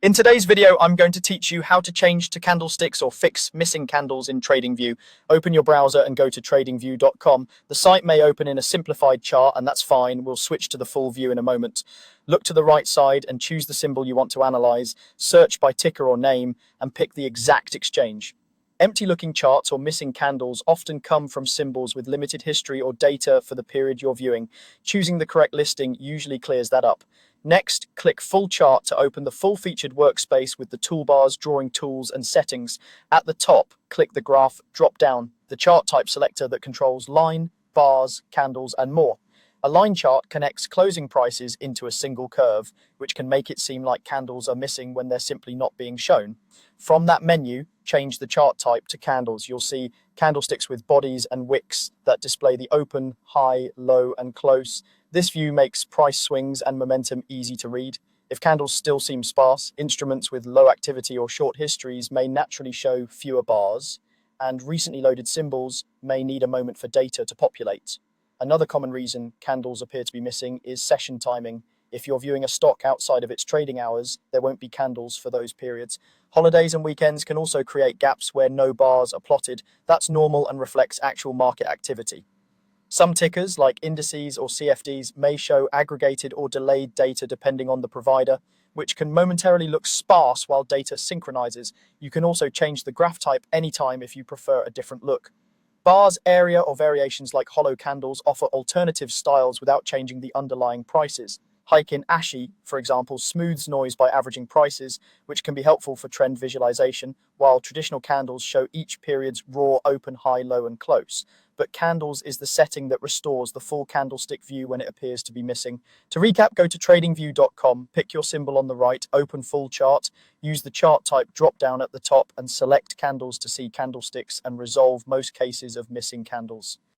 In today's video, I'm going to teach you how to change to candlesticks or fix missing candles in Tradingview. Open your browser and go to tradingview.com. The site may open in a simplified chart, and that's fine. We'll switch to the full view in a moment. Look to the right side and choose the symbol you want to analyze. Search by ticker or name and pick the exact exchange. Empty-looking charts or missing candles often come from symbols with limited history or data for the period you're viewing. Choosing the correct listing usually clears that up. Next, click Full Chart to open the full-featured workspace with the toolbars, drawing tools, and settings. At the top, click the Graph drop-down, the chart type selector that controls line, bars, candles, and more. A line chart connects closing prices into a single curve, which can make it seem like candles are missing when they're simply not being shown. From that menu, change the chart type to candles. You'll see candlesticks with bodies and wicks that display the open, high, low, and close. This view makes price swings and momentum easy to read. If candles still seem sparse, instruments with low activity or short histories may naturally show fewer bars, and recently loaded symbols may need a moment for data to populate. Another common reason candles appear to be missing is session timing. If you're viewing a stock outside of its trading hours, there won't be candles for those periods. Holidays and weekends can also create gaps where no bars are plotted. That's normal and reflects actual market activity. Some tickers, like indices or CFDs, may show aggregated or delayed data depending on the provider, which can momentarily look sparse while data synchronizes. You can also change the graph type anytime if you prefer a different look. Bars, area, or variations like hollow candles offer alternative styles without changing the underlying prices. Heikin Ashi, for example, smooths noise by averaging prices, which can be helpful for trend visualization, while traditional candles show each period's raw open, high, low, and close. But candles is the setting that restores the full candlestick view when it appears to be missing. To recap, go to tradingview.com, pick your symbol on the right, open full chart, use the chart type drop down at the top, and select candles to see candlesticks and resolve most cases of missing candles.